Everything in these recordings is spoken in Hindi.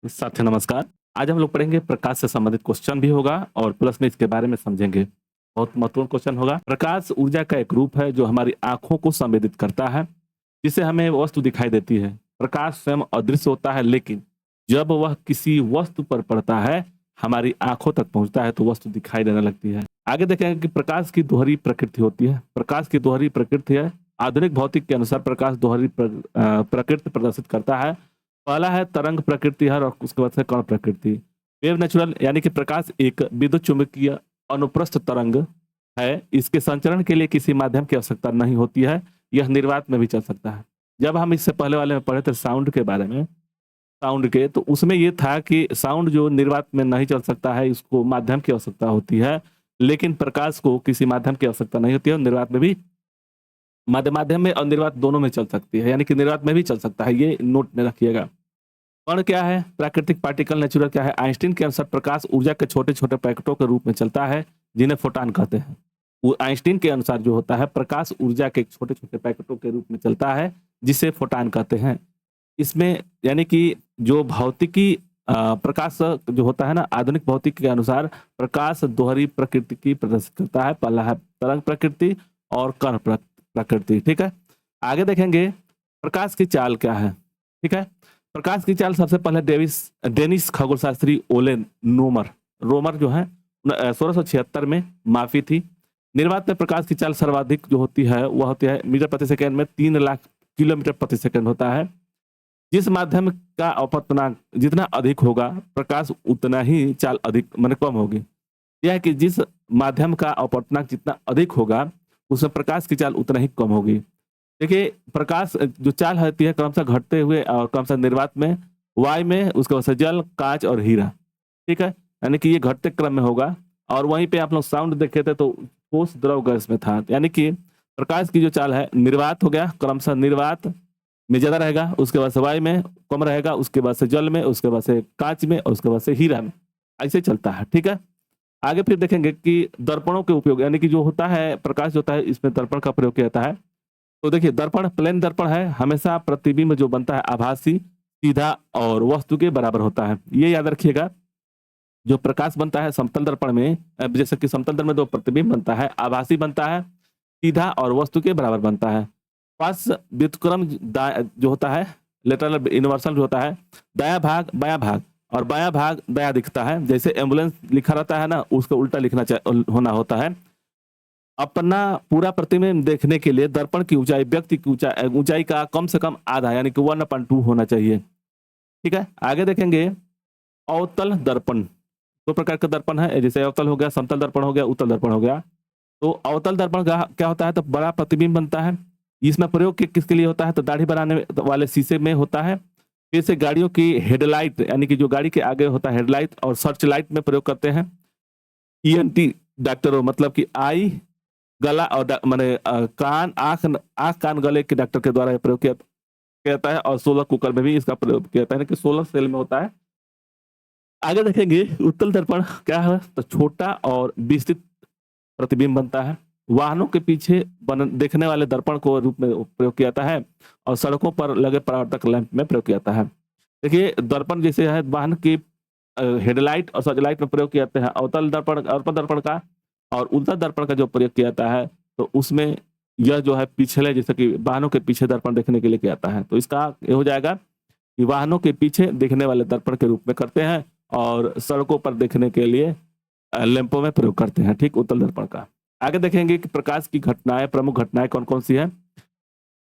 साथियों नमस्कार। आज हम लोग पढ़ेंगे प्रकाश से संबंधित क्वेश्चन भी होगा और प्लस में इसके बारे में समझेंगे। बहुत महत्वपूर्ण क्वेश्चन होगा। प्रकाश ऊर्जा का एक रूप है जो हमारी आँखों को संवेदित करता है, जिससे हमें वस्तु दिखाई देती है। प्रकाश स्वयं अदृश्य होता है, लेकिन जब वह किसी वस्तु पर पड़ता है, हमारी आँखों तक पहुँचता है तो वस्तु दिखाई देने लगती है। आगे देखेंगे कि प्रकाश की दोहरी प्रकृति होती है। प्रकाश की दोहरी प्रकृति है। आधुनिक भौतिक के अनुसार प्रकाश दोहरी प्रकृति प्रदर्शित करता है। पहला है तरंग प्रकृति है और उसके बाद से कण प्रकृति। वेव नेचुरल यानी कि प्रकाश एक विद्युत चुंबकीय अनुप्रस्थ तरंग है। इसके संचरण के लिए किसी माध्यम की आवश्यकता नहीं होती है। यह निर्वात में भी चल सकता है। जब हम इससे पहले वाले में पढ़े थे साउंड के बारे में, साउंड के, तो उसमें ये था कि साउंड जो निर्वात में नहीं चल सकता है, इसको माध्यम की आवश्यकता होती है। लेकिन प्रकाश को किसी माध्यम की आवश्यकता नहीं होती है और निर्वात में भी माध्यम में और निर्वात दोनों में चल सकती है, यानी कि निर्वात में भी चल सकता है। ये नोट में रखिएगा। कण क्या है? प्राकृतिक पार्टिकल। नेचुरल क्या है? आइंस्टीन के अनुसार प्रकाश ऊर्जा के छोटे छोटे पैकेटों के रूप में चलता है, जिन्हें फोटॉन कहते हैं। वो आइंस्टीन के अनुसार जो होता है, प्रकाश ऊर्जा के छोटे छोटे पैकेटों के रूप में चलता है, जिसे फोटॉन कहते हैं। इसमें यानी कि जो भौतिकी प्रकाश जो होता है ना, आधुनिक भौतिकी के अनुसार प्रकाश दोहरी प्रकृति की प्रदर्शित करता है। पहला है तरंग प्रकृति और कण प्रकृति। ठीक है, आगे देखेंगे प्रकाश की चाल क्या है। ठीक है, प्रकाश की चाल सबसे पहले डेनिश खगोलशास्त्री ओले रोमर जो है 1676 में माफी थी। निर्वात में प्रकाश की चाल सर्वाधिक जो होती है वह होती है मीटर प्रति सेकंड में 3 लाख किलोमीटर प्रति सेकंड होता है। जिस माध्यम का अपवर्तनांक जितना अधिक होगा, प्रकाश उतना ही चाल अधिक माने कम होगी। यह है कि जिस माध्यम का अपवर्तनांक जितना अधिक होगा, उसमें प्रकाश की चाल उतना ही कम होगी। देखिए, प्रकाश जो चाल होती है क्रमशः घटते हुए और क्रमशः निर्वात में वायु में, उसके बाद से जल, कांच और हीरा। ठीक है, यानी कि ये घटते क्रम में होगा। और वहीं पे आप लोग साउंड देखे थे तो ठोस द्रव गैस में था। यानी कि प्रकाश की जो चाल है, निर्वात हो गया, क्रमशः निर्वात में ज्यादा रहेगा, उसके बाद से वायु में कम रहेगा, उसके बाद से जल में, उसके बाद से कांच में और उसके बाद से हीरा में, ऐसे चलता है। ठीक है, आगे फिर देखेंगे कि दर्पणों के उपयोग, यानी कि जो होता है प्रकाश जो होता है, इसमें दर्पण का प्रयोग किया जाता है। तो देखिए, दर्पण प्लेन दर्पण है, हमेशा प्रतिबिंब जो बनता है आभासी, सीधा और वस्तु के बराबर होता है। ये याद रखिएगा। जो प्रकाश बनता है समतल दर्पण में, जैसे कि समतल दर्पण में दो प्रतिबिंब बनता है, आभासी बनता है, सीधा और वस्तु के बराबर बनता है। पास व्युत्क्रम जो होता है, लेटरल यूनिवर्सल जो होता है, दायां भाग बायां भाग और बायां भाग दायां दिखता है। जैसे एम्बुलेंस लिखा रहता है ना, उसको उल्टा लिखना होना होता है। अपना पूरा प्रतिबिंब देखने के लिए दर्पण की ऊंचाई व्यक्ति की ऊंचाई का कम से कम आधा, यानी कि 1/2 होना चाहिए। ठीक है, आगे देखेंगे अवतल दर्पण। दो प्रकार का दर्पण है, जैसे अवतल हो गया, समतल दर्पण हो गया, उत्तल दर्पण हो गया। तो अवतल दर्पण का क्या होता है? तो बड़ा प्रतिबिंब बनता है। इसमें प्रयोग किसके लिए होता है? तो दाढ़ी बनाने वाले शीशे में होता है। फिर से गाड़ियों की हेडलाइट, यानी कि जो गाड़ी के आगे होता है हेडलाइट और सर्च लाइट में प्रयोग करते हैं। ईएनटी डॉक्टरों, मतलब कि आई, गला और माने कान, आंख कान गले के डॉक्टर के द्वारा प्रयोग किया जाता है। और सोलर कुकर में भी इसका प्रयोग किया जाता है कि सोलर सेल में होता है। आगे देखेंगे उत्तल दर्पण क्या है? तो छोटा और विस्तृत प्रतिबिंब बनता है। वाहनों के पीछे देखने वाले दर्पण को रूप में प्रयोग किया जाता है और सड़कों पर लगे परावर्तक लैंप में प्रयोग किया जाता है। देखिए, दर्पण जैसे है वाहन की हेडलाइट और सर्चलाइट में प्रयोग किए जाते हैं। अवतल दर्पण का और उल्टा दर्पण का जो प्रयोग किया जाता है, तो उसमें यह जो है पिछले, जैसे कि वाहनों के पीछे दर्पण देखने के लिए किया जाता है। तो इसका ये हो जाएगा कि वाहनों के पीछे देखने वाले दर्पण के रूप में करते हैं और सड़कों पर देखने के लिए लैंपों में प्रयोग करते हैं। ठीक, उत्तल दर्पण का। आगे देखेंगे कि प्रकाश की घटनाएं, प्रमुख घटनाएं कौन कौन सी है।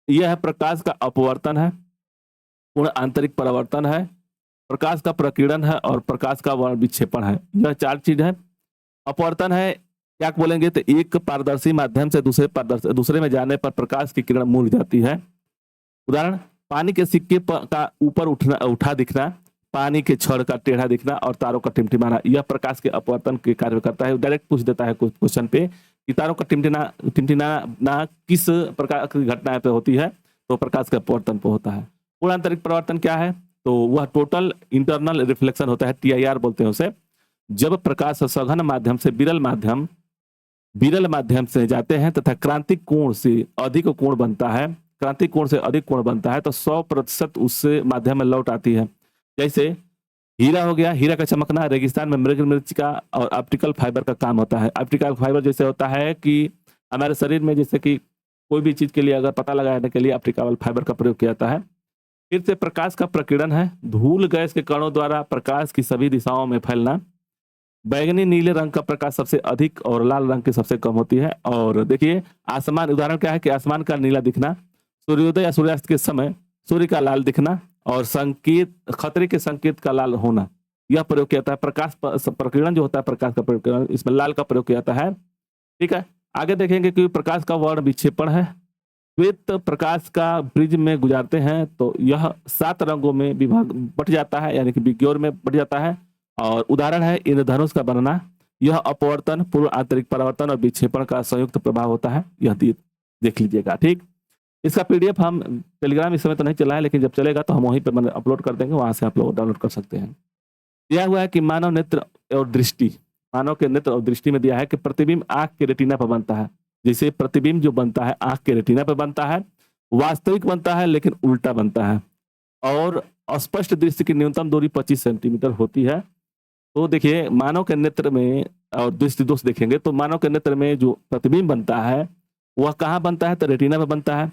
यह है प्रकाश का अपवर्तन है, पूर्ण आंतरिक परावर्तन है, प्रकाश का प्रकीर्णन है और प्रकाश का वर्ण विक्षेपण है। यह 4 चीज है। अपवर्तन है, क्या बोलेंगे? तो एक पारदर्शी माध्यम से दूसरे में जाने पर प्रकाश की किरण मुड़ जाती है। उदाहरण, पानी के सिक्के का ऊपर उठा दिखना, पानी के छड़ का टेढ़ा दिखना और तारों का टिमटिमाना, यह प्रकाश के अपवर्तन के कार्य करता है। डायरेक्ट पूछ देता है कुछ क्वेश्चन पे कि तारों का टिमटिमाना किस प्रकार की घटना पे होती है? तो प्रकाश के अपवर्तन पे होता है। पूर्ण आंतरिक परावर्तन क्या है? तो वह टोटल इंटरनल रिफ्लेक्शन होता है, TIR बोलते हैं उसे। जब प्रकाश सघन माध्यम से विरल माध्यम से जाते हैं तथा क्रांतिक कोण से अधिक कोण बनता है, क्रांतिक कोण से अधिक कोण बनता है, तो 100% उससे माध्यम में लौट आती है। जैसे हीरा हो गया, हीरा का चमकना रेगिस्तान में मृग मिर्च का और ऑप्टिकल फाइबर का काम होता है। ऑप्टिकल फाइबर जैसे होता है कि हमारे शरीर में जैसे कि कोई भी चीज़ के लिए अगर पता लगाने के लिए ऑप्टिकल फाइबर का प्रयोग किया जाता है। फिर से प्रकाश का प्रकीर्णन है, धूल गैस के कणों द्वारा प्रकाश की सभी दिशाओं में फैलना। बैंगनी नीले रंग का प्रकाश सबसे अधिक और लाल रंग की सबसे कम होती है। और देखिए आसमान, उदाहरण क्या है कि आसमान का नीला दिखना, सूर्योदय या सूर्यास्त के समय सूर्य का लाल दिखना और संकेत, खतरे के संकेत का लाल होना, यह प्रयोग किया जाता है। प्रकाश प्रकीर्णन जो होता है, प्रकाश का प्रकीर्णन, इसमें लाल का प्रयोग किया जाता है। ठीक है, आगे देखेंगे कि प्रकाश का वर्ण विक्षेपण है। श्वेत प्रकाश का प्रिज्म में गुजारते हैं तो यह 7 रंगों में विभाग बट जाता है, यानी कि विग्योर में बट जाता है। और उदाहरण है इंद्रधनुष का बनना, यह अपवर्तन, पूर्व आंतरिक परावर्तन और विक्षेपण का संयुक्त प्रभाव होता है। यह देख लीजिएगा। ठीक, इसका पीडीएफ हम टेलीग्राम इस समय तो नहीं चला है, लेकिन जब चलेगा तो हम वहीं पर अपलोड कर देंगे, वहां से आप लोग डाउनलोड कर सकते हैं। दिया हुआ है कि मानव नेत्र और दृष्टि, मानव के नेत्र और दृष्टि में दिया है कि प्रतिबिंब आंख के रेटिना पर बनता है। जैसे प्रतिबिंब जो बनता है आंख के रेटिना पर बनता है, वास्तविक बनता है लेकिन उल्टा बनता है। और स्पष्ट दृष्टि की न्यूनतम दूरी 25 सेंटीमीटर होती है। तो देखिए मानव के नेत्र में और दृष्टि दोष देखेंगे तो मानव के नेत्र में जो प्रतिबिंब बनता है वह कहाँ बनता है, तो रेटिना में बनता है।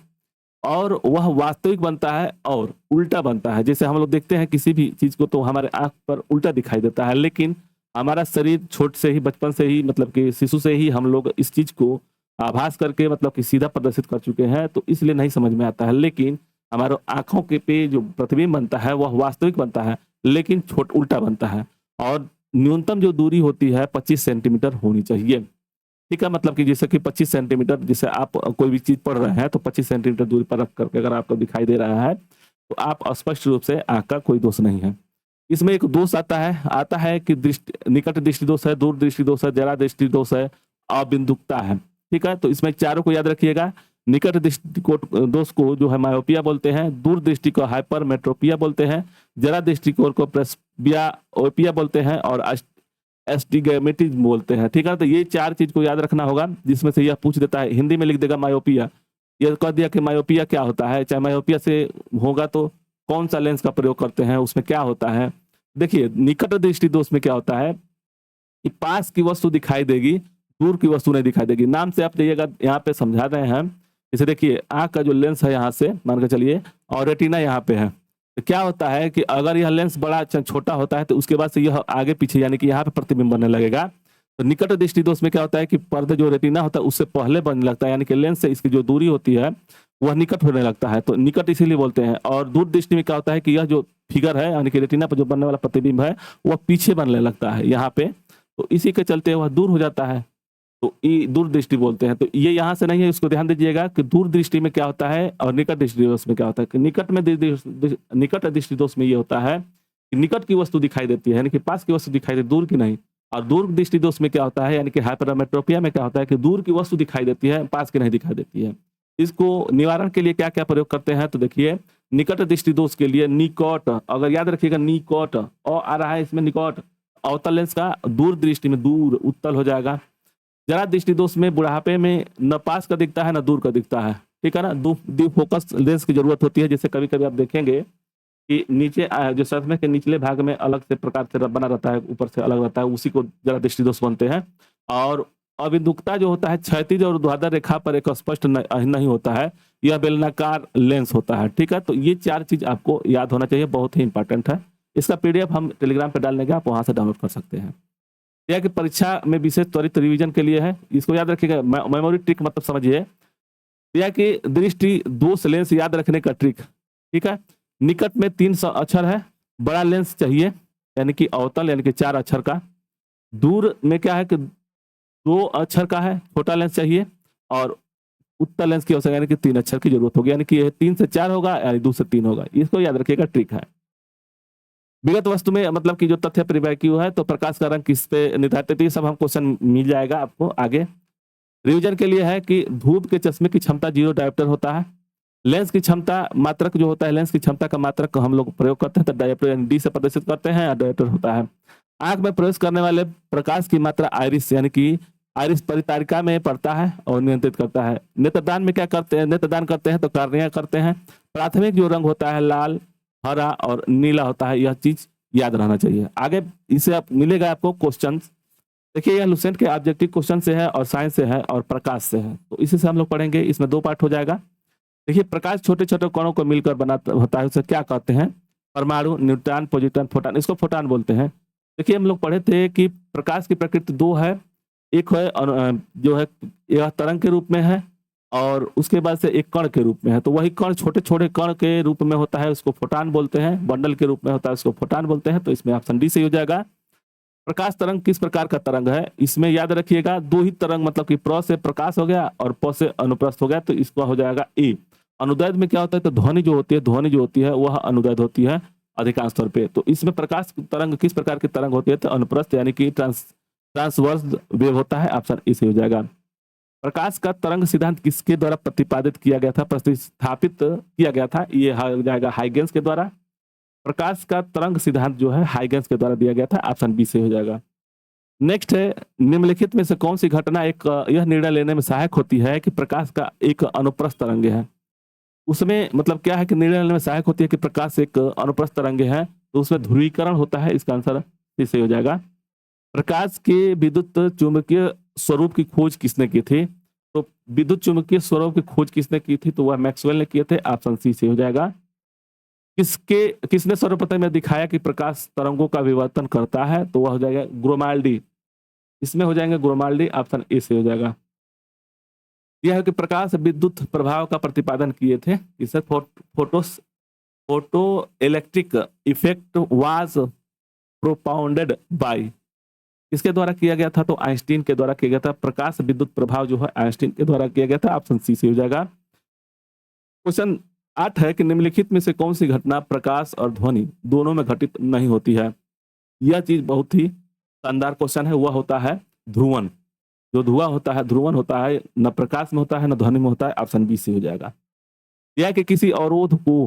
और वह वास्तविक बनता है और उल्टा बनता है। जैसे हम लोग देखते हैं किसी भी चीज को तो हमारे आंख पर उल्टा दिखाई देता है, लेकिन हमारा शरीर छोट से ही, बचपन से ही, मतलब कि शिशु से ही हम लोग इस चीज को आभास करके मतलब कि सीधा प्रदर्शित कर चुके हैं, तो इसलिए नहीं समझ में आता है। लेकिन हमारे आंखों के पे जो प्रतिबिंब बनता है वह वास्तविक बनता है, लेकिन छोट उल्टा बनता है। और न्यूनतम जो दूरी होती है 25 सेंटीमीटर होनी चाहिए। ठीक है, मतलब कि जैसे कि 25 सेंटीमीटर, जैसे आप कोई भी चीज पढ़ रहे हैं तो 25 सेंटीमीटर दूरी पर रख करके अगर आपको दिखाई दे रहा है तो आप स्पष्ट रूप से आंख का कोई दोष नहीं है। इसमें एक दोष आता है कि निकट दृष्टि दोष है, दूर दृष्टि दोष है, जरा दृष्टि दोष है, अबिंदुकता है। ठीक है, तो इसमें चारों को याद रखिएगा। निकट दृष्टि को दोष को जो है मायोपिया बोलते हैं, दूर दृष्टि को हाइपरमेट्रोपिया बोलते हैं, जरा दृष्टिकोण को प्रेस्बियाओपिया बोलते हैं और एस्टिग्मेटिज्म बोलते हैं। ठीक है, तो ये 4 चीज को याद रखना होगा, जिसमें से यह पूछ देता है, हिंदी में लिख देगा मायोपिया। यह कह दिया कि मायोपिया क्या होता है, चाहे मायोपिया से होगा तो कौन सा लेंस का प्रयोग करते हैं, उसमें क्या होता है। देखिए निकट दृष्टि दोष में क्या होता है कि पास की वस्तु दिखाई देगी, दूर की वस्तु नहीं दिखाई देगी। नाम से आप जाइएगा, यहाँ पे समझा रहे हैं। जैसे देखिए आंख का जो लेंस है यहाँ से मान के चलिए, और रेटिना यहाँ पे है, तो क्या होता है कि अगर यह लेंस बड़ा छोटा होता है तो उसके बाद से यह आगे पीछे यानी कि यहाँ पे प्रतिबिंब बनने लगेगा। तो निकट दृष्टि दोष में क्या होता है कि पर्दे जो रेटिना होता है उससे पहले बनने लगता है, यानी कि लेंस से इसकी जो दूरी होती है वह निकट होने लगता है, तो निकट इसीलिए बोलते हैं। और दूर दृष्टि में क्या होता है कि यह जो फिगर है यानी कि रेटिना पर जो बनने वाला प्रतिबिंब है वह पीछे बनने लगता है यहाँ पे, तो इसी के चलते वह दूर हो जाता है, तो ये दूर दृष्टि बोलते हैं। तो ये यहाँ से नहीं है, इसको ध्यान दीजिएगा कि दूर दृष्टि में क्या होता है और निकट दृष्टि दोष में क्या होता है। कि निकट दृष्टि दोष में ये होता है कि निकट की वस्तु दिखाई देती है, यानी कि पास की वस्तु दिखाई देती है, दूर की नहीं। और दूर दृष्टि दोष में क्या होता है, यानी कि हाइपरमेट्रोपिया में क्या होता है कि दूर की वस्तु दिखाई देती है, पास की नहीं दिखाई देती है। इसको निवारण के लिए क्या क्या प्रयोग करते हैं, तो देखिए निकट दृष्टि दोष के लिए निकट, अगर याद रखिएगा निकट और आ रहा है इसमें निकट, अवतल लेंस का, दूर दृष्टि में दूर उत्तल हो जाएगा। जरा दृष्टि दोष में बुढ़ापे में न पास का दिखता है न दूर का दिखता है। ठीक है ना, दो फोकस लेंस की जरूरत होती है। जैसे कभी कभी आप देखेंगे कि नीचे जो चश्मे के निचले भाग में अलग से प्रकार से बना रहता है, ऊपर से अलग रहता है, उसी को जरा दृष्टि दोष बनते हैं। और अबिंदुकता जो होता है क्षैतिज और ऊर्ध्वाधर रेखा पर एक स्पष्ट नहीं होता है, यह बेलनाकार लेंस होता है। ठीक है, तो ये 4 चीज आपको याद होना चाहिए, बहुत ही इंपॉर्टेंट है। इसका पीडीएफ हम टेलीग्राम पे डालने के, आप वहां से डाउनलोड कर सकते हैं। यह कि परीक्षा में विशेष त्वरित रिवीजन के लिए है, इसको याद रखिएगा। मेमोरी ट्रिक मतलब समझिए, यह कि दृष्टि दोष लेंस याद रखने का ट्रिक। ठीक है, निकट में 3 अक्षर है, बड़ा लेंस चाहिए यानी कि अवतल यानी कि 4 अक्षर का। दूर में क्या है कि 2 अक्षर का है, छोटा लेंस चाहिए। और उत्तल लेंस की आवश्यकता यानी कि 3 अक्षर की जरूरत होगी, यानी कि 3 से 4 होगा यानी 2 से 3 होगा। इसको याद रखिएगा, ट्रिक है। विगत वस्तु में मतलब कि जो तथ्य परिव्याख्यू है, तो प्रकाश का रंग किस पे निर्धारित है, ये सब हम क्वेश्चन मिल जाएगा आपको आगे। रिवीजन के लिए है कि धूप के चश्मे की क्षमता 0 डायोप्टर होता है। लेंस की क्षमता मात्रक जो होता है, लेंस की क्षमता का मात्रक हम लोग प्रयोग करते हैं तो डायोप्टर यानी डी से प्रदर्शित करते हैं, डायोप्टर होता है। आंख में प्रवेश करने वाले प्रकाश की मात्रा आइरिस यानी कि आइरिस परितारिका में पड़ता है और नियंत्रित करता है। नेत्रदान में क्या करते हैं, नेत्रदान करते हैं तो कार्निया करते हैं। प्राथमिक जो रंग होता है लाल, हरा और नीला होता है, यह चीज याद रहना चाहिए। आगे इसे आप मिलेगा आपको क्वेश्चन। देखिए यह लुसेंट के ऑब्जेक्टिव क्वेश्चन से है और साइंस से है और प्रकाश से है, तो इसी से हम लोग पढ़ेंगे। इसमें 2 पार्ट हो जाएगा। देखिए प्रकाश छोटे-छोटे कणों को मिलकर बनाता होता है, उसे क्या कहते हैं? परमाणु, न्यूट्रॉन, प्रोटॉन, फोटॉन, इसको फोटॉन बोलते हैं। देखिए हम लोग पढ़े थे कि प्रकाश की प्रकृति 2 है। एक है जो है यह तरंग के रूप में है और उसके बाद से एक कण के रूप में है। तो वही कण छोटे-छोटे कण के रूप में होता है, उसको फोटॉन बोलते हैं। बंडल के रूप में होता है, उसको फोटॉन बोलते हैं। तो इसमें ऑप्शन डी सही हो जाएगा। प्रकाश तरंग किस प्रकार का तरंग है? इसमें याद रखिएगा 2 ही तरंग, मतलब कि प्र से प्रकाश हो गया और प से अनुप्रस्थ हो गया, तो इसका हो जाएगा ए। अनुदैर्घ्य में क्या होता है? तो ध्वनि जो होती है वह अनुदैर्घ्य होती है अधिकांश तौर पे। तो इसमें प्रकाश तरंग किस प्रकार की तरंग होती है? तो अनुप्रस्थ यानी कि ट्रांसवर्स वेव होता है। ऑप्शन ए सही हो जाएगा। प्रकाश का तरंग सिद्धांत किसके द्वारा प्रतिपादित किया गया था, प्रतिस्थापित किया गया था? ये हो जाएगा हाइगेंस के द्वारा। प्रकाश का तरंग सिद्धांत जो है हाइगेंस के द्वारा दिया गया था। ऑप्शन बी से हो जाएगा। नेक्स्ट है, निम्नलिखित में से कौन सी घटना एक यह निर्णय लेने में सहायक होती है कि प्रकाश का एक अनुप्रस्थ तरंग है? उसमें मतलब क्या है कि निर्णय लेने में सहायक होती है कि प्रकाश एक अनुप्रस्थ तरंग है, तो उसमें ध्रुवीकरण होता है। इसका आंसर सी से हो जाएगा। प्रकाश के विद्युत चुंबकीय स्वरूप की खोज किसने की थी? तो विद्युत चुंबकीय स्वरूप की खोज किसने की थी? तो वह मैक्सवेल ने किए थे। ऑप्शन सी से हो जाएगा। किसने सर्वप्रथम यह दिखाया कि प्रकाश तरंगों का विवर्तन करता है? तो वह हो जाएगा ग्रोमाल्डी। इसमें हो जाएंगे ग्रोमाल्डी। ऑप्शन ए से हो जाएगा। यह है कि प्रकाश विद्युत प्रभाव का प्रतिपादन किए थे। इसे photo electric effect was propounded bye, किसके द्वारा किया गया था? तो आइंस्टीन के द्वारा किया गया था। प्रकाश विद्युत प्रभाव जो है आइंस्टीन के द्वारा किया गया था। ऑप्शन सी से हो जाएगा। क्वेश्चन 8 है कि निम्नलिखित में से कौन सी घटना प्रकाश और ध्वनि दोनों में घटित नहीं होती है? यह चीज बहुत ही शानदार क्वेश्चन है। वह होता है ध्रुवण। जो धुआं होता है ध्रुवण होता है, न प्रकाश में होता है न ध्वनि में होता है। ऑप्शन बी से हो जाएगा। यह कि किसी अवरोध को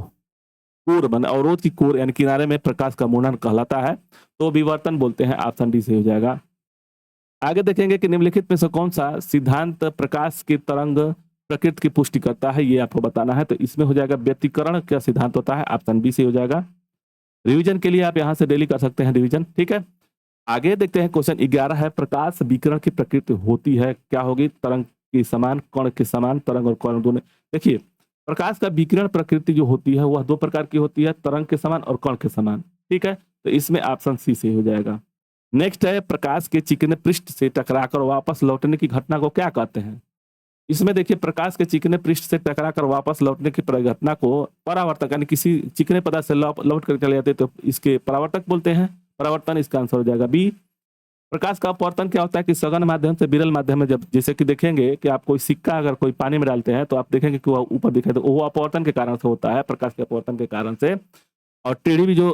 कोर बना, अवरोध की कोर यानी किनारे में प्रकाश का मुड़न कहलाता है, तो विवर्तन बोलते हैं। ऑप्शन डी से हो जाएगा। आगे देखेंगे कि निम्नलिखित में से कौन सा सिद्धांत प्रकाश की तरंग प्रकृति की पुष्टि करता है, ये आपको बताना है। तो इसमें हो जाएगा व्यतिकरण का सिद्धांत होता है। ऑप्शन बी से हो जाएगा। रिवीजन के लिए आप यहां से डेली कर सकते हैं रिवीजन, ठीक है। आगे देखते हैं क्वेश्चन 11 है, प्रकाश विकिरण की प्रकृति होती है क्या होगी? तरंग के समान, कण के समान, तरंग और कण दोनों। देखिए प्रकाश का विकिरण प्रकृति जो होती है वह 2 प्रकार की होती है, तरंग के समान और कण के समान, ठीक है। तो इसमें ऑप्शन सी से हो जाएगा। नेक्स्ट है, प्रकाश के चिकने पृष्ठ से टकराकर वापस लौटने की घटना को क्या कहते हैं? इसमें देखिए प्रकाश के चिकने पृष्ठ से टकराकर वापस लौटने की घटना को परावर्तक यानी किसी चिकने पदार्थ से लौट कर चले जाते तो इसके परावर्तक बोलते हैं। परावर्तन इसका आंसर हो जाएगा बी। प्रकाश का अपवर्तन क्या होता है कि सघन माध्यम से विरल माध्यम में, जब जैसे कि देखेंगे कि आप कोई सिक्का अगर कोई पानी में डालते हैं तो आप देखेंगे कि वह ऊपर दिखाई, तो वो अपवर्तन के कारण से होता है, प्रकाश के अपवर्तन के कारण से। और टेढ़ी भी जो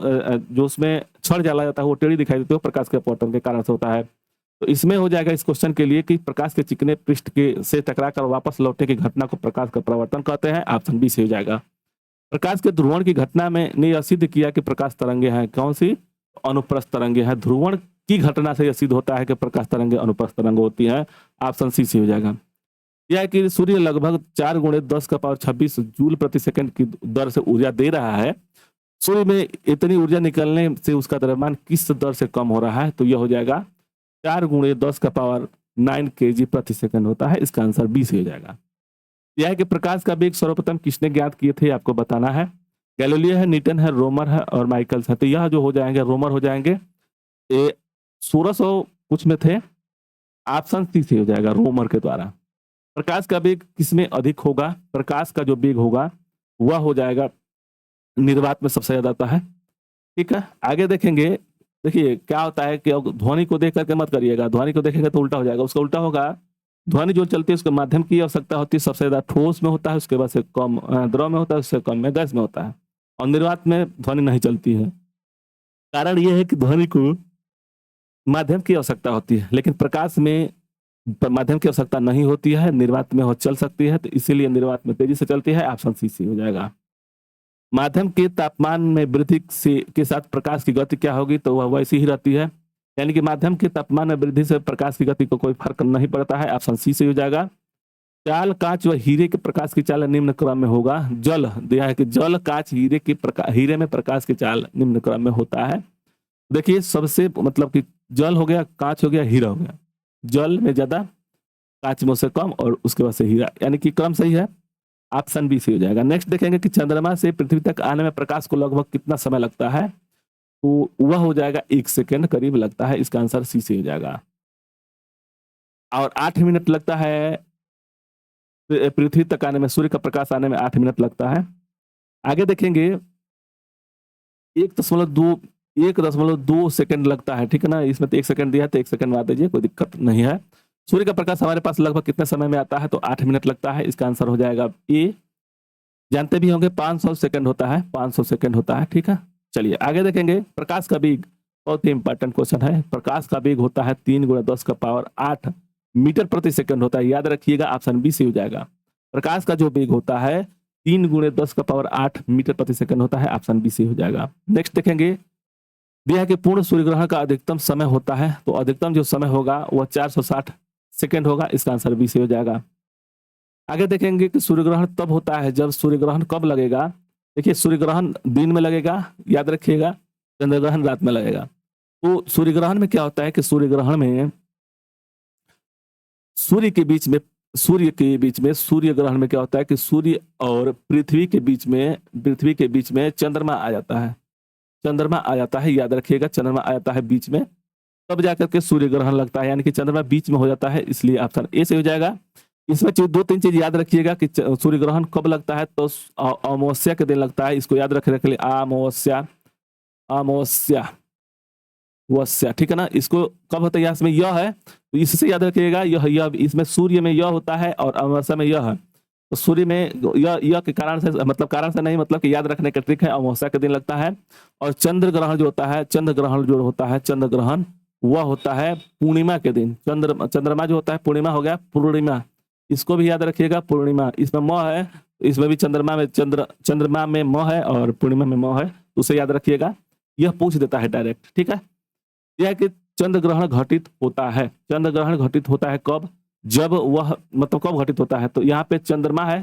उसमें छड़ डाला जाता है वो टेढ़ी दिखाई देती है, प्रकाश के अपवर्तन के कारण से होता है। तो इसमें हो जाएगा इस क्वेश्चन के लिए कि प्रकाश के चिकने पृष्ठ के से टकराकर वापस लौटने की घटना को प्रकाश का परावर्तन कहते हैं। ऑप्शन बी से हो जाएगा। प्रकाश के ध्रुवण की घटना में ने यह सिद्ध किया कि प्रकाश तरंगे हैं, कौन सी? अनुप्रस्थ तरंगे हैं। ध्रुवण की घटना से यह सिद्ध होता है कि प्रकाश तरंगे अनुप्रस्थ तरंग होती हैं। ऑप्शन सी से हो जाएगा। यह है कि सूर्य लगभग 4 × 10⁻26 जूल प्रति सेकंड की दर से ऊर्जा दे रहा है। सूर्य में इतनी ऊर्जा निकलने से उसका द्रव्यमान किस दर से कम हो रहा है? तो यह हो जाएगा 4 × 10⁹ kg प्रति सेकंड होता है। इसका आंसर बी से हो जाएगा। यह है कि प्रकाश का वेग सर्वप्रथम किसने ज्ञात किए थे, आपको बताना है। गैलीलियो है, न्यूटन है, रोमर है और माइकल्स है। तो यह जो हो जाएंगे रोमर हो जाएंगे। ये 1600 कुछ में थे। ऑप्शन सी से हो जाएगा, रोमर के द्वारा। प्रकाश का वेग किसमें अधिक होगा? प्रकाश का जो वेग होगा वह हो जाएगा निर्वात में सबसे ज्यादा आता है, ठीक है। आगे देखेंगे, देखिए क्या होता है कि ध्वनि को देख करके मत करिएगा, ध्वनि को देखेंगे तो उल्टा हो जाएगा। उसका उल्टा होगा, ध्वनि जो चलती है उसके माध्यम की आवश्यकता होती है सबसे ज्यादा ठोस में होता है, उसके बाद से कम द्रव में होता है, उससे कम में गैस में होता है, और निर्वात में ध्वनि नहीं चलती है। कारण यह है कि ध्वनि को माध्यम की आवश्यकता होती है, लेकिन प्रकाश में माध्यम की आवश्यकता नहीं होती है, निर्वात में वो चल सकती है, तो इसीलिए निर्वात में तेजी से चलती है। ऑप्शन सी हो जाएगा। माध्यम के तापमान में वृद्धि से के साथ प्रकाश की गति क्या होगी? तो वह वैसी ही रहती है, यानी कि माध्यम के तापमान में वृद्धि से प्रकाश की गति को कोई फर्क नहीं पड़ता है। ऑप्शन सी से हो जाएगा। चाल, कांच व हीरे के प्रकाश की चाल निम्न क्रम में होगा। जल दिया है कि जल, कांच, हीरे में प्रकाश की चाल निम्न क्रम में होता है। देखिए सबसे मतलब कि जल हो गया, कांच हो गया, हीरा हो गया। जल में ज्यादा, कांच में से कम और उसके बाद से हीरा, यानी कि क्रम सही है। ऑप्शन बी सही हो जाएगा। नेक्स्ट देखेंगे कि चंद्रमा से पृथ्वी तक आने में प्रकाश को लगभग कितना समय लगता है, तो वह हो जाएगा 1 सेकंड करीब लगता है। इसका आंसर सी से हो जाएगा। और 8 मिनट लगता है पृथ्वी तक आने में, सूर्य का प्रकाश आने में 8 मिनट लगता है। आगे देखेंगे 1.2 सेकंड लगता है, ठीक है ना। इसमें तो 1 सेकंड दिया है तो 1 सेकंड में आ दीजिए, कोई दिक्कत नहीं है। सूर्य का प्रकाश हमारे पास लगभग कितने समय में आता है, तो 8 मिनट लगता है। इसका आंसर हो जाएगा ए। जानते भी होंगे 500 सेकंड होता है, 500 सेकंड होता है, ठीक है। चलिए आगे देखेंगे प्रकाश का वेग, बहुत ही इंपॉर्टेंट क्वेश्चन है। प्रकाश का वेग होता है 3 × 10⁸ मीटर प्रति सेकंड होता है, याद रखिएगा। ऑप्शन बी से हो जाएगा। प्रकाश का जो वेग होता है 3 × 10⁸ मीटर प्रति सेकंड होता है। ऑप्शन बी से हो जाएगा। नेक्स्ट देखेंगे, दिया है कि पूर्ण सूर्य ग्रहण का अधिकतम समय होता है, तो अधिकतम जो समय होगा वह 460 सेकंड होगा। इसका आंसर बी से हो जाएगा। आगे देखेंगे कि सूर्य ग्रहण तब होता है जब, सूर्य ग्रहण कब लगेगा। देखिए सूर्य ग्रहण दिन में लगेगा, याद रखिएगा। चंद्र ग्रहण रात में लगेगा। तो सूर्य ग्रहण में क्या होता है कि सूर्य ग्रहण में सूर्य के बीच में, सूर्य ग्रहण में क्या होता है कि सूर्य और पृथ्वी के बीच में चंद्रमा आ जाता है। चंद्रमा आ जाता है, याद रखिएगा। चंद्रमा आ जाता है बीच में, तब जाकर के सूर्य ग्रहण लगता है, यानी कि चंद्रमा बीच में हो जाता है, इसलिए ऑप्शन ए से हो जाएगा। इसमें 2-3 चीज याद रखिएगा कि सूर्य ग्रहण कब लगता है, तो अमावस्या के दिन लगता है। इसको याद रखने के लिए अमावस्या वस्या, ठीक है ना। इसको कब होता है, इसमें यह है, तो इससे याद रखिएगा। यह इसमें सूर्य में यह होता है और अमावस्या में यह है। तो सूर्य में यह के कारण से, मतलब कारण से नहीं, मतलब कि याद रखने का ट्रिक है। अमावस्या के दिन लगता है। और चंद्र ग्रहण जो होता है, चंद्र ग्रहण वह होता है पूर्णिमा के दिन। चंद्रमा जो होता है पूर्णिमा हो गया, पूर्णिमा, इसको भी याद रखिएगा। पूर्णिमा, इसमें म है, इसमें भी चंद्रमा में म है और पूर्णिमा में म है, तो उसे याद रखिएगा। यह पूछ देता है डायरेक्ट, ठीक है। यह है कि चंद्र ग्रहण घटित होता है। चंद्र ग्रहण घटित होता है कब, जब वह, मतलब कब घटित होता है, तो यहाँ पे चंद्रमा है,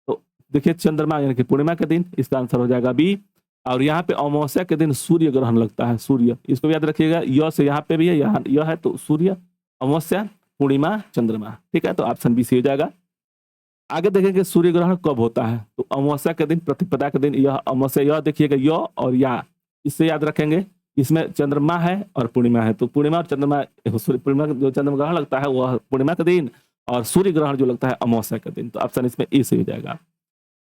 तो देखिए चंद्रमा यानी कि पूर्णिमा के दिन। इसका आंसर हो जाएगा बी। और यहाँ पे अमावस्या के दिन सूर्य ग्रहण लगता है। सूर्य, इसको भी याद रखिएगा। यह से यहाँ पे भी है, यहाँ यह है, तो सूर्य, अमावस्या, पूर्णिमा, चंद्रमा, ठीक है। तो ऑप्शन बी सी हो जाएगा। आगे देखेंगे सूर्य ग्रहण कब होता है, तो अमावस्या के दिन, प्रतिपदा के दिन। यह अमावस्या, यह देखिएगा य और या, इससे याद रखेंगे। इसमें चंद्रमा है और पूर्णिमा है, तो पूर्णिमा और चंद्रमा, पूर्णिमा जो चंद्र ग्रहण लगता है वह पूर्णिमा के दिन, और सूर्य ग्रहण जो लगता है अमावस्या के दिन। तो ऑप्शन इसमें ए से हो जाएगा।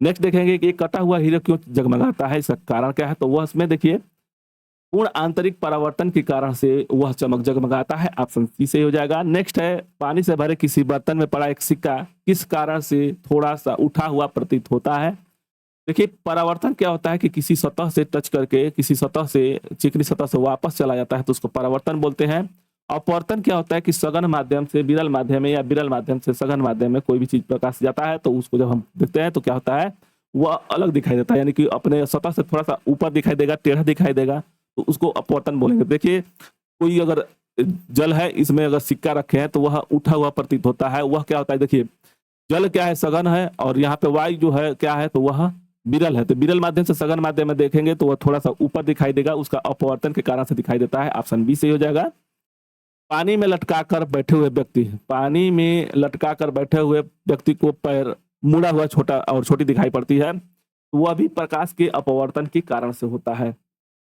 नेक्स्ट देखेंगे कि कटा हुआ हीरा क्यों जगमगाता है, इसका कारण क्या है, तो वह इसमें देखिए पूर्ण आंतरिक परावर्तन के कारण से वह चमक जगमगाता है। ऑप्शन सी से हो जाएगा। नेक्स्ट है, पानी से भरे किसी बर्तन में पड़ा एक सिक्का किस कारण से थोड़ा सा उठा हुआ प्रतीत होता है। देखिए परावर्तन क्या होता है कि किसी सतह से टच करके, किसी सतह से, चिकनी सतह से वापस चला जाता है, तो उसको परावर्तन बोलते हैं। अपवर्तन क्या होता है कि सघन माध्यम से विरल माध्यम में, या विरल माध्यम से सघन माध्यम में कोई भी चीज प्रकाश जाता है, तो उसको जब हम देखते हैं तो क्या होता है, वह अलग दिखाई देता है, यानी कि अपने सतह से थोड़ा सा ऊपर दिखाई देगा, टेढ़ा दिखाई देगा, तो उसको अपवर्तन बोलेंगे। देखिए कोई अगर जल है, इसमें अगर सिक्का रखे हैं तो वह उठा हुआ प्रतीत होता है। वह क्या होता है, देखिए जल क्या है, सघन है, और यहाँ पे वायु जो है क्या है, तो वह विरल है। तो विरल माध्यम से सघन माध्यम में देखेंगे तो वह थोड़ा सा ऊपर दिखाई देगा, उसका अपवर्तन के कारण से दिखाई देता है। ऑप्शन बी से हो जाएगा। पानी में लटकाकर बैठे हुए व्यक्ति, पानी में लटकाकर बैठे हुए व्यक्ति को पैर मुड़ा हुआ छोटा और छोटी दिखाई पड़ती है, तो वह भी प्रकाश के अपवर्तन के कारण से होता है,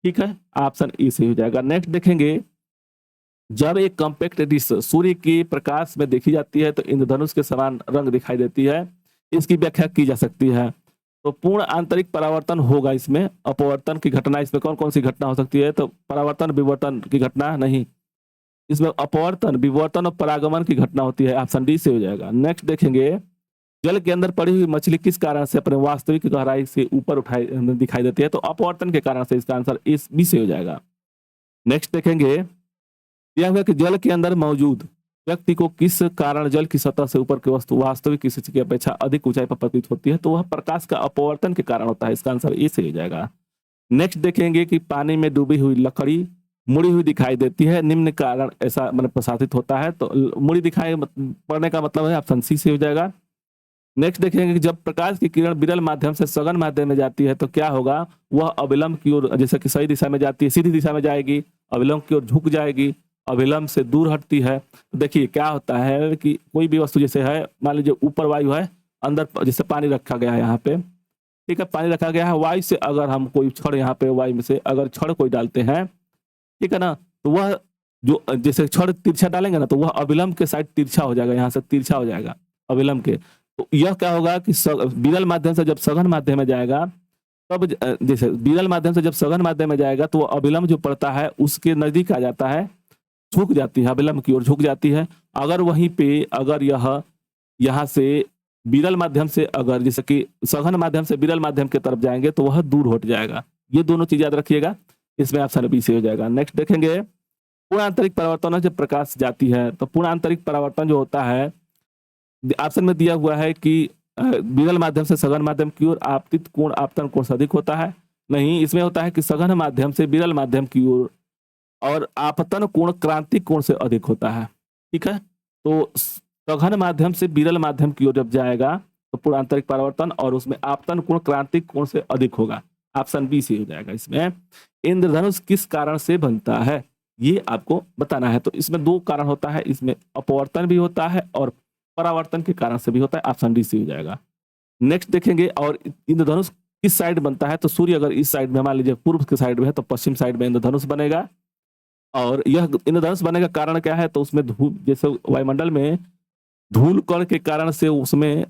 ठीक है। ऑप्शन ए से हो जाएगा। नेक्स्ट देखेंगे, जब एक कॉम्पैक्ट डिश सूर्य के प्रकाश में देखी जाती है तो इंद्रधनुष के समान रंग दिखाई देती है। इसकी व्याख्या की जा सकती है। तो पूर्ण आंतरिक परावर्तन होगा इसमें। अपवर्तन की घटना, इसमें कौन कौन सी घटना हो सकती है, तो परावर्तन विवर्तन की घटना नहीं, इसमें अपवर्तन, विवर्तन और परागमन की घटना होती है। ऑप्शन डी से हो जाएगा। नेक्स्ट देखेंगे, जल के अंदर पड़ी हुई मछली किस कारण से अपने वास्तविक गहराई से ऊपर उठाई दिखाई देती है, तो अपवर्तन के कारण से। इसका आंसर इस बी से हो जाएगा। नेक्स्ट देखेंगे, यह हुआ कि जल के अंदर मौजूद व्यक्ति को किस कारण जल की सतह से ऊपर की वस्तु वास्तविक स्थिति की अपेक्षा अधिक ऊंचाई पर प्रतीत होती है, तो वह प्रकाश का अपवर्तन के कारण होता है। इसका आंसर ए से हो जाएगा। नेक्स्ट देखेंगे कि पानी में डूबी हुई लकड़ी मुड़ी हुई दिखाई देती है, निम्न कारण ऐसा मतलब प्रसारित होता है, तो मुड़ी दिखाई पड़ने का मतलब है, ऑप्शन सी से हो जाएगा। नेक्स्ट देखेंगे कि जब प्रकाश की किरण विरल माध्यम से सघन माध्यम में जाती है तो क्या होगा, वह अविलंब की ओर, जैसे कि सही दिशा में जाती है सीधी दिशा में जाएगी, अविलंब की ओर झुक जाएगी, अविलंब से दूर हटती है। तो देखिए क्या होता है कि कोई भी वस्तु जैसे है, मान लीजिए ऊपर वायु है, अंदर जैसे पानी रखा गया है यहाँ पे, ठीक है, पानी रखा गया है, वायु से अगर हम कोई छड़ यहाँ पे वायु में से अगर छड़ कोई डालते हैं, ठीक है ना, तो वह जो जैसे छड़ तिरछा डालेंगे ना, तो वह अविलंब के साइड तिरछा हो जाएगा, यहाँ से तिरछा हो जाएगा अविलंब के। तो यह क्या होगा कि विरल माध्यम से जब सघन माध्यम में जाएगा, तब जैसे विरल माध्यम से जब सघन माध्यम में जाएगा तो अविलंब जो पड़ता है उसके नजदीक आ जाता है, झुक जाती है, अविलंब की ओर झुक जाती है। अगर वहीं पे अगर यह यहाँ से विरल माध्यम से अगर जैसे कि सघन माध्यम से विरल माध्यम की तरफ जाएंगे तो वह दूर हट जाएगा। ये दोनों चीज याद रखिएगा, इसमें ऑप्शन बी से हो जाएगा। नेक्स्ट देखेंगे पूर्ण आंतरिक परिवर्तन जब प्रकाश जाती है तो पूर्ण आंतरिक परिवर्तन जो होता है, ऑप्शन में दिया हुआ है कि विरल माध्यम से सघन माध्यम की ओर आपतित कोण आपतन कोण से अधिक होता है। नहीं, इसमें होता है कि सघन माध्यम से विरल माध्यम की ओर और आपतन कोण क्रांतिक कोण से अधिक होता है। ठीक है, तो सघन माध्यम से विरल माध्यम की ओर जब जाएगा तो पूर्ण आंतरिक परिवर्तन और उसमें आपतन कोण क्रांतिक कोण से अधिक होगा। ऑप्शन बी से हो जाएगा। इसमें इंद्रधनुष किस कारण से बनता है ये आपको बताना है। तो इसमें दो कारण होता है, इसमें अपवर्तन भी होता है और परावर्तन के कारण से भी होता है। ऑप्शन डी से हो जाएगा। नेक्स्ट देखेंगे और इंद्रधनुष किस साइड बनता है, तो सूर्य अगर इस साइड में मान लीजिए पूर्व के साइड में है तो पश्चिम साइड में इंद्रधनुष बनेगा। और यह इंद्रधनुष बनने का कारण क्या है, तो उसमें धूल, जैसे वायुमंडल में धूल कण के कारण से उसमें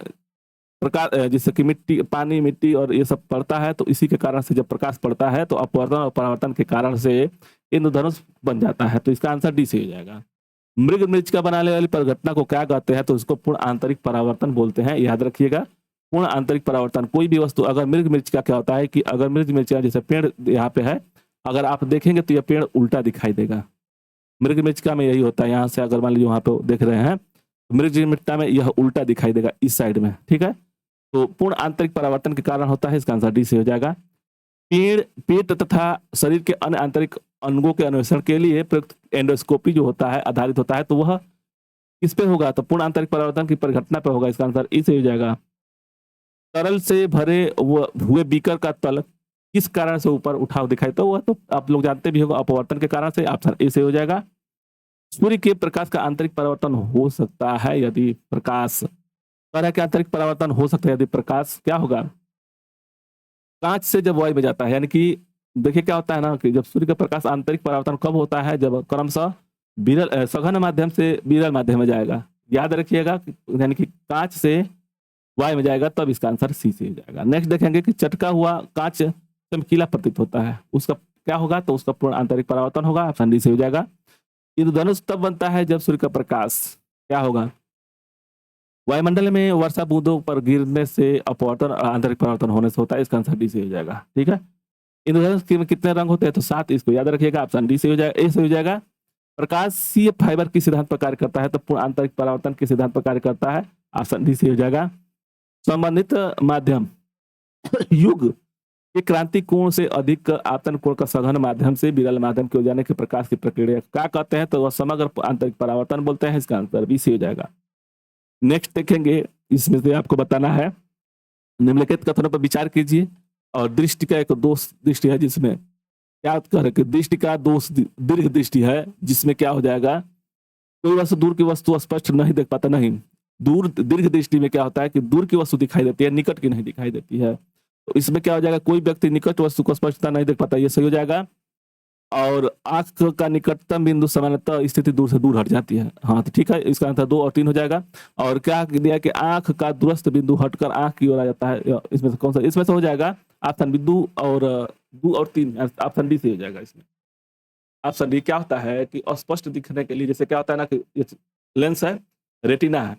प्रकाश, जैसे कि मिट्टी, पानी, मिट्टी और ये सब पड़ता है, तो इसी के कारण से जब प्रकाश पड़ता है तो अपवर्तन और परावर्तन के कारण से इंद्रधनुष बन जाता है। तो इसका आंसर डी से हो जाएगा। मृग मृचिका बनाने वाली परिघटना को क्या कहते हैं, तो इसको पूर्ण आंतरिक परावर्तन बोलते हैं। याद रखिएगा, पूर्ण आंतरिक परावर्तन। कोई भी वस्तु अगर मृग मृचिका क्या होता है कि अगर मृग मृचिका जैसे पेड़ यहाँ पे है, अगर आप देखेंगे तो यह पेड़ उल्टा दिखाई देगा। मृग मृचिका में यही होता है, यहाँ से अगर मान लीजिए वहां पे देख रहे हैं, मृग मृचिका में यह उल्टा दिखाई देगा इस साइड में। ठीक है, तो पूर्ण आंतरिक परावर्तन के कारण होता है। इसका आंसर डी से हो जाएगा। पेट तथा शरीर के अन्य आंतरिक अंगों के अन्वेषण के लिए प्रयुक्त एंडोस्कोपी जो होता है, आधारित होता है, तो वह किस पे होगा, तो पूर्ण आंतरिक परावर्तन की परिघटना पे होगा। इसका आंसर ई से हो जाएगा। तरल से भरे हुए बीकर का तल किस कारण से ऊपर उठाव दिखाई, तो वह तो आप लोग जानते भी होगा, अपवर्तन के कारण से। ऑप्शन ए से हो जाएगा। सूर्य के प्रकाश का आंतरिक परिवर्तन हो सकता है यदि प्रकाश, तरह के आंतरिक परिवर्तन हो सकता है यदि प्रकाश क्या होगा, कांच से जब वायु में जाता है। यानी कि देखिए क्या होता है ना कि जब सूर्य का प्रकाश आंतरिक परावर्तन कब होता है, जब क्रमशः विरल सघन माध्यम से विरल माध्यम में जाएगा। याद रखिएगा, यानी कि कांच से वायु में जाएगा, तब इसका आंसर सी से हो जाएगा। नेक्स्ट देखेंगे कि चटका हुआ कांच चमकीला प्रतीत होता है, उसका क्या होगा, तो उसका पूर्ण आंतरिक परावर्तन होगा। ऑप्शन डी से हो जाएगा। इंद्रधनुष तब बनता है जब सूर्य का प्रकाश क्या होगा, वायुमंडल में वर्षा बूंदों पर गिरने से अपवर्तन और आंतरिक परावर्तन होने से होता है। इसका आंसर डी से हो जाएगा। ठीक है, इंद्रधनुष में कितने रंग होते हैं, तो 7, इसको याद रखिएगा। ऑप्शन डी से हो जाएगा, ए से हो जाएगा। प्रकाशीय फाइबर किस सिद्धांत पर कार्य करता है, तो पूर्ण आंतरिक परावर्तन के सिद्धांत पर कार्य करता है। ऑप्शन डी से हो जाएगा। संबंधित माध्यम युग के क्रांति कोण से अधिक आपतन कोण का सघन माध्यम से विरल माध्यम की ओर जाने के प्रकाश की प्रक्रिया क्या कहते हैं, तो वह समग्र आंतरिक परावर्तन बोलते हैं। इसका आंसर बी से हो जाएगा। नेक्स्ट देखेंगे, इसमें से आपको बताना है, निम्नलिखित कथनों पर विचार कीजिए। और दृष्टि का एक दोष दृष्टि है जिसमें क्या कर कि दृष्टि का दोष दीर्घ दृष्टि है, जिसमें क्या हो जाएगा, कोई वस्तु दूर की वस्तु स्पष्ट नहीं देख पाता। नहीं, दूर दीर्घ दृष्टि में क्या होता है कि दूर की वस्तु दिखाई देती है, निकट की नहीं दिखाई देती है। तो इसमें क्या हो जाएगा, कोई व्यक्ति निकट वस्तु को स्पष्टता नहीं देख पाता, ये सही हो जाएगा। और आंख का निकटतम बिंदु सामान्यतः स्थिति दूर से दूर हट जाती है। हाँ, तो ठीक है, इसका आंसर 2 और 3 हो जाएगा। और क्या दिया कि आंख का दूरस्थ बिंदु हटकर आंख की ओर आ जाता है, इसमें से कौन सा, इसमें से हो जाएगा ऑप्शन बी 2 और 3। ऑप्शन डी से हो जाएगा। इसमें ऑप्शन डी क्या होता है कि अस्पष्ट दिखने के लिए, जैसे क्या होता है ना कि लेंस है, रेटिना है,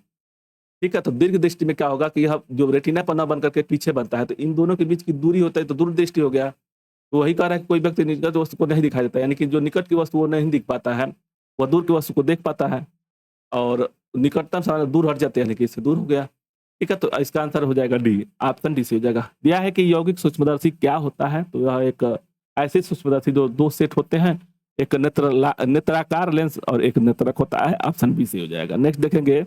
ठीक है, तो दीर्घ दृष्टि में क्या होगा कि यह जो रेटिना पर न बन करके पीछे बनता है, तो इन दोनों के बीच की दूरी होता है, तो दूर दृष्टि हो गया। तो वही कह रहा है कि कोई व्यक्ति निकट वस्तु को नहीं दिखाई देता, यानी कि जो निकट की वस्तु वो नहीं दिख पाता है, वह दूर की वस्तु को देख पाता है। और निकटतम सामान दूर हट जाते हैं, यानी कि इससे दूर हो गया। ठीक है, तो इसका आंसर हो जाएगा डी। ऑप्शन डी से हो जाएगा। दिया है कि यौगिक सूक्ष्मदर्शी क्या होता है, तो यह एक ऐसे सूक्ष्मदर्शी जो 2 सेट होते हैं, एक नेत्राकार लेंस और एक नेत्रक होता है। ऑप्शन बी से हो जाएगा। नेक्स्ट देखेंगे,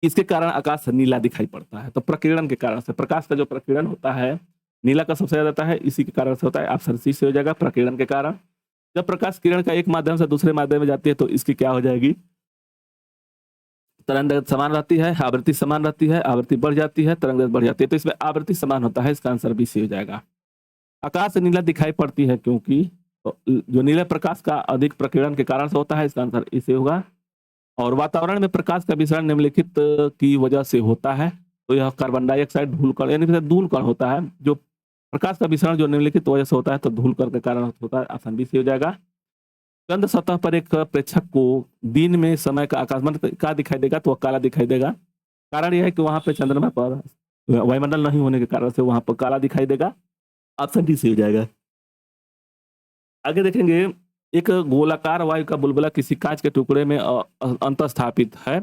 इसके कारण आकाश नीला दिखाई पड़ता है। तो प्रकीर्णन के कारण से, प्रकाश का जो प्रकीर्णन होता है नीला का सबसे ज्यादा आता है, इसी के कारण से होता है। ऑप्शन सी से हो जाएगा, प्रकीर्णन के कारण। जब प्रकाश किरण का एक माध्यम से दूसरे माध्यम में जाती है तो इसकी क्या हो जाएगी, तरंग समान रहती है, आवृत्ति समान रहती है, आवृत्ति बढ़ जाती है, तरंग बढ़ जाती है, तो इसमें आवृत्ति समान होता है। इसका आंसर बी सी हो जाएगा। आकाश नीला दिखाई पड़ती है क्योंकि जो नीले प्रकाश का अधिक प्रकीर्णन के कारण से होता है। इसका आंसर इसे होगा। और वातावरण में प्रकाश का विसरण निम्नलिखित की वजह से होता है। तो यह कार्बन डाइऑक्साइड धूल कण यानी धूल कण होता है। जो प्रकाश का विसरण जो निम्नलिखित वजह से होता है तो धूल कण के कारण होता है। ऑप्शन बी सी हो जाएगा। चंद्र सतह पर एक प्रेक्षक को दिन में समय का आकाश मतलब क्या दिखाई देगा, तो वह काला दिखाई देगा। कारण यह है कि वहां पे चंद्रमा पर वायुमंडल नहीं होने के कारण से वहां पर काला दिखाई देगा। ऑप्शन डी सी हो जाएगा। आगे देखेंगे, एक गोलाकार वायु का बुलबुला किसी कांच के टुकड़े में अंतस्थापित है।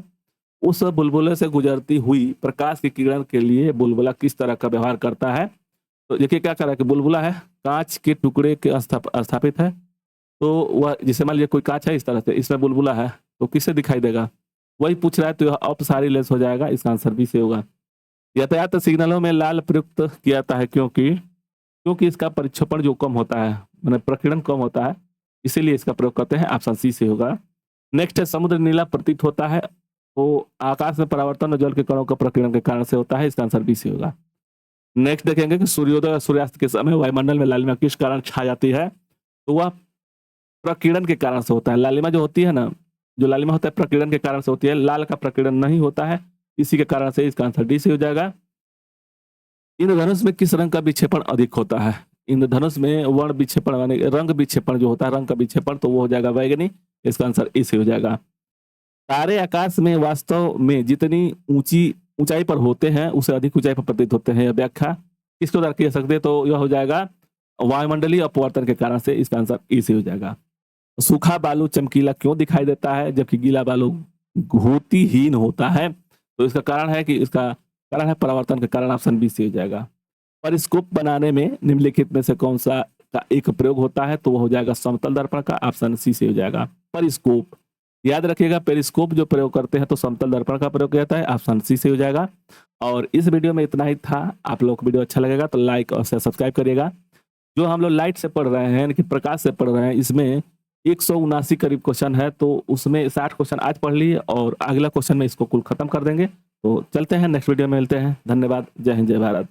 उस बुलबुले से गुजरती हुई प्रकाश की किरण के लिए बुलबुला किस तरह का व्यवहार करता है। तो देखिए क्या कर रहा है कि बुलबुला है, कांच के टुकड़े के स्थापित है। तो वह जैसे मान लीजिए कोई कांच है इस तरह से, इसमें बुलबुला है, तो किससे दिखाई देगा, वही पूछ रहा है। तो यह अपसारी लेंस हो जाएगा। इसका आंसर बी से होगा। यातायात सिग्नलों में लाल प्रयुक्त किया जाता है क्योंकि इसका परिक्षेपण जो कम होता है, मतलब प्रकीर्णन कम होता है, इसीलिए इसका प्रयोग करते हैं। ऑप्शन सी से होगा। नेक्स्ट है, समुद्र नीला प्रतीत होता है तो आकाश में परावर्तन और जल के कणों का प्रकीर्णन के कारण से होता है। इसका आंसर बी से होगा। नेक्स्ट देखेंगे कि सूर्योदय और सूर्यास्त के समय वायुमंडल में लालिमा किस कारण छा जाती है। तो वह प्रकीर्णन के कारण से होता है। लालिमा जो होती है ना, जो लालिमा होता है प्रकीर्णन के कारण से होती है। लाल का प्रकीर्णन नहीं होता है, इसी के कारण से इसका आंसर डी से हो जाएगा। इंद्रधनुष में किस रंग का विक्षेपण अधिक होता है। इंद्रधनुष में वर्ण विक्षेपण यानी रंग विक्षेपण जो होता है, रंग का विक्षेपण, तो वो हो जाएगा बैगनी। इसका आंसर ए से हो जाएगा। तारे आकाश में वास्तव में जितनी ऊंचाई पर होते हैं उसे अधिक ऊंचाई पर प्रतीत होते हैं। यह व्याख्या किसको द्वारा की सकते हैं, तो यह हो जाएगा वायुमंडलीय अपवर्तन के कारण से। इसका आंसर ए से हो जाएगा। सूखा बालू चमकीला क्यों दिखाई देता है जबकि गीला बालू घोतीहीन होता है। तो इसका कारण है कि इसका कारण है परावर्तन के कारण। ऑप्शन बी से हो जाएगा। परिस्कोप बनाने में निम्नलिखित में से कौन सा का एक प्रयोग होता है, तो वो हो जाएगा समतल दर्पण का। ऑप्शन सी से हो जाएगा। परिस्कोप याद रखिएगा, पेरिस्कोप जो प्रयोग करते हैं तो समतल दर्पण का प्रयोग किया जाता है। ऑप्शन सी से हो जाएगा। और इस वीडियो में इतना ही था। आप लोग को वीडियो अच्छा लगेगा तो लाइक और सब्सक्राइब करिएगा। जो हम लोग लाइट से पढ़ रहे हैं यानी कि प्रकाश से पढ़ रहे हैं, इसमें 179 करीब क्वेश्चन है। तो उसमें 60 क्वेश्चन आज पढ़ लिए और अगला क्वेश्चन में इसको कुल खत्म कर देंगे। तो चलते हैं, नेक्स्ट वीडियो में मिलते हैं। धन्यवाद। जय हिंद, जय भारत।